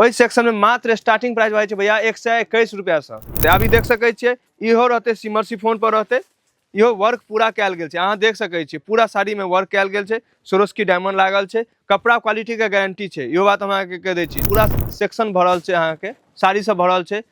वही सेक्शन में मात्र स्टार्टिंग प्राइस भाई भैया 121 रुपया से। तो अभी देख सके छे इहो रहते सिमर शिफॉन पर रहते, इहो वर्क पूरा कैल गेल छे। अहाँ देख सके छे पूरा साड़ी में वर्क कैल गेल छे, स्वरोस्की डायमंड लागल छे, कपड़ा क्वालिटी के गारंटी छे। इहो बात हम अहाँ के कह दै छी। पूरा सेक्शन भरल छे, अहाँ के साड़ी सब भरल छे।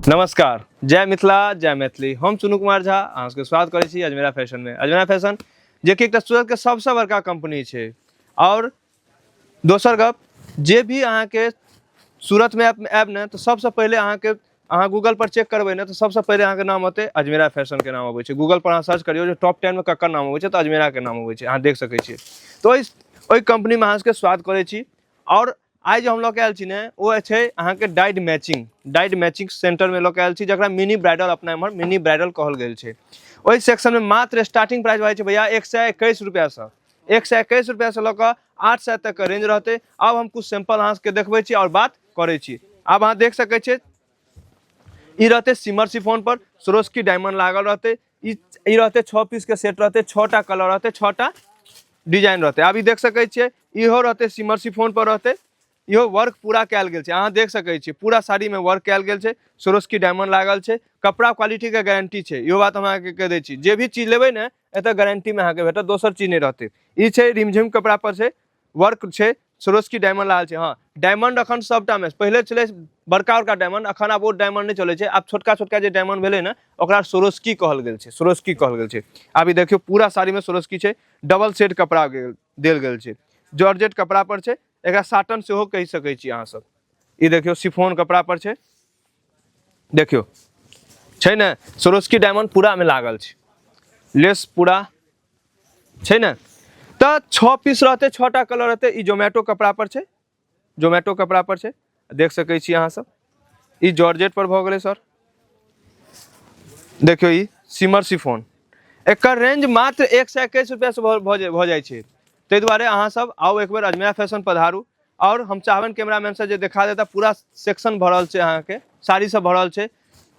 नमस्कार, जय मिथिला जय मैथिली। हम चुनू कुमार झा अहाँ सबके स्वागत करै छी अजमेरा फैशन में। अजमेरा फैशन जे कि एकटा सूरत के सबसे बड़का कंपनी छे। और दोसर गप, जे भी अहाँ के सूरत में ऐब ने तो सबसे पहले अहाँ गूगल पर चेक करबे ने तो सबसे पहले अहाँ के नाम होते अजमेरा फैशन के नाम आबै छे। गूगल पर अहाँ सर्च करियो जो टॉप 10 में ककर नाम आबै छे तो अजमेरा के नाम आबै छे, अहाँ देख सकै छी। तो ओई कंपनी में अहाँ सबके स्वागत करै छी। और आज जो हम लोग आयल छी ने वो है अहाँ के डाइड मैचिंग सेंटर में लोग आयल छी, जकरा मिनी ब्राइडल अपना एम्हर मिनी ब्राइडल कहल गेल छे। वही सेक्शन में मात्र स्टार्टिंग प्राइस भाई भैया 121 रुपया से 121 रुपया से लेकर 800 तक का रेंज रहते। अब हम कुछ सैंपल अहाँ के देखबै छी और बात करै छी। अब अहाँ देख सकै छे ई रहते सिमर शिफॉन पर स्वरोस्की डायमंड लागल रहते। ई रहते 6 पीस के सेट रहते, 6टा कलर रहते, 6टा डिजाइन रहते। अभी देख सकै छे इहो रहते सिमर शिफॉन पर रहते, इहो वर्क पूरा कैल गेल छे। अहाँ देख सकै छी पूरा साड़ी में वर्क कैल गेल छे, स्वरोस्की डायमंड लागल छे, कपड़ा क्वालिटी के गारंटी छे। इहो बात हम अहाँ के कह दै छी। जे भी चीज लेबै ने एतऽ गारंटी में अहाँ के भेटत, दोसर चीज नहीं रहते। ई छे रिमझिम कपड़ा पर छे, वर्क छे, स्वरोस्की डायमंड लागल छे। हाँ, डायमंड अखन सबटा में पहले चले बड़का डायमंड, अखन आब वो डायमंड नहीं चले छे। आब छोटका जे डायमंड भेले ना ओकरा स्वरोस्की कहल गेल छे, स्वरोस्की कहल गेल छे। अभी देखियो पूरा साड़ी में स्वरोस्की छे, डबल सेट कपड़ा देल गेल छे, जॉर्जेट कपड़ा पर छे। एकरा साटन सेहो कह सकै छी अहाँ सब। ई देखियो शिफॉन कपड़ा पर छे, देखियो छे ने स्वरोस्की डायमंड पूरा में लागल छे, लेस पूरा छे ने। तो 6 पीस रहते, 6टा कलर रहते। ई जोमेटो कपड़ा पर छे, जोमेटो कपड़ा पर छे, देख सकै छी अहाँ सब। ई जॉर्जेट पर भ गेलै सर, देखियो ई सिमर शिफॉन। एकर रेंज मात्र 121 रुपया से भ जाय छे। ते दुआरे अहाँ सब आओ एक बार अजमेरा फैशन पधारू। और हम चाहबन कैमरामैन से जे देखा देता पूरा सेक्शन भरल छे, अहाँ के साड़ी सब भरल छे।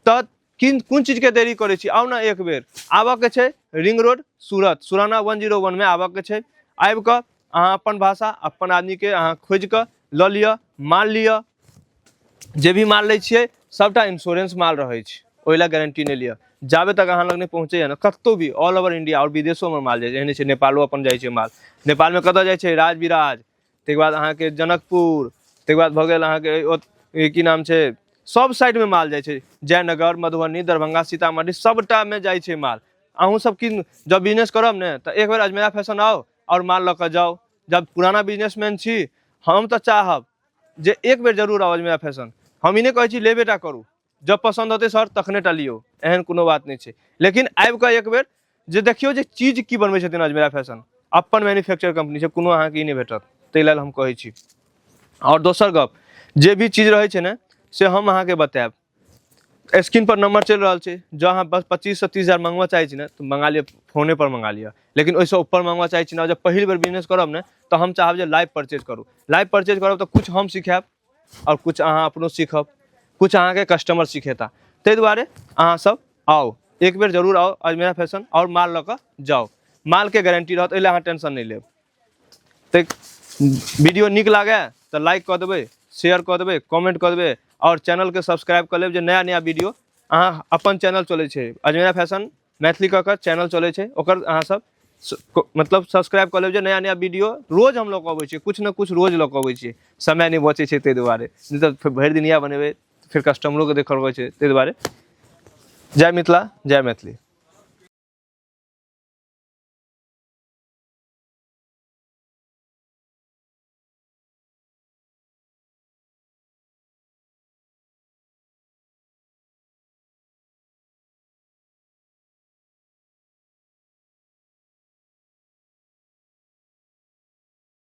तो कोन चीज के देरी करे छी, आओ ना एक बेर। आबऽ के छे रिंग रोड सूरत, सुराना 101 में आबऽ के छे। आबि कऽ अहाँ अपन भाषा अपन आदमी के अहाँ खोज कऽ लऽ लिअ, माल लिअ। जे भी माल लै छियै सबटा इंश्योरेंस माल रहे छे, ओइला गारंटी नहीं लिअ। जाबे तक अहाँ लग नहीं पहुँचे ना कतौ भी ऑल ओवर इंडिया और विदेशों में माल जाए, एहन छै नेपालो अपन जाए छे माल। नेपाल में कतऽ जाए छे, राज बिराज, तै बाद अहाँ के जनकपुर, तै बाद भ गेल अहाँ के की नाम छे, सब साइड में माल जाए छे। जयनगर, मधुबनी, दरभंगा, सीतामढ़ी सबटा में जाए छे माल। अहूँ सब की जब बिजनेस करब ने तो एक बार अजमेरा फैशन आओ और माल लऽ कऽ जाओ। जब पुराना बिजनेसमैन छी हम तो चाहब जे एक बेर जरूर आओ अजमेरा फैशन। हम ई नहीं कहै छी लेबेटा करू, जब पसंद होते सर तखने टा लियो, एहन कोनो बात नहीं छे। लेकिन आबि कऽ एक बेर जे देखियो जे चीज की बनबै छथिन अजमेरा फैशन, अपन मैन्युफैक्चर कंपनी छे, कोनो अहाँ के ई नहीं भेटत। तै लेल हम कहै छी। और दोसर गप, जे भी चीज रहे छे ने से हम अहाँ के बताएब। स्क्रीन पर नंबर चल रहा है, जो अहाँ बस 25 से 30 हजार मंगवा चाहे छी ना तो मंगा लिया, फोने पर मंगा लिया। लेकिन ओइसे ऊपर मंगवा चाहे छी ना, जब पहली बार बिजनेस करब ने तो हम चाहब जे लाइव परचेज करू। लाइव परचेज करब तो कुछ हम सिखाएब और कुछ अहाँ अपनो सीखब, कुछ अहाँ के कस्टमर सिखेता। तै दुआरे अहाँ सब आओ, एक बेर जरूर आओ अजमेरा फैशन और माल लऽ कऽ जाओ। माल के गारंटी रहत, ओइला अहाँ टेंशन नहीं लेब। तो वीडियो निक लागे तो लाइक कर देबै, शेयर कर देबै, कमेंट कर देबै और चैनल के सब्सक्राइब कर लेब जे नया वीडियो अहाँ अपन चैनल चले छे अजमेरा फैशन मैथिली कऽ चैनल चले छे, ओकर अहाँ सब मतलब सब्सक्राइब कर लेब जे नया वीडियो रोज हम लोग अबै छे, कुछ न कुछ रोज लऽ कऽ अबै छे। समय नहीं बचे छे तै दुआरे, नहीं तो भरि दिन इएह बनेबै फिर कस्टमरों के देखल छै। तै दुआरे जय मिथिला जय मैथिली।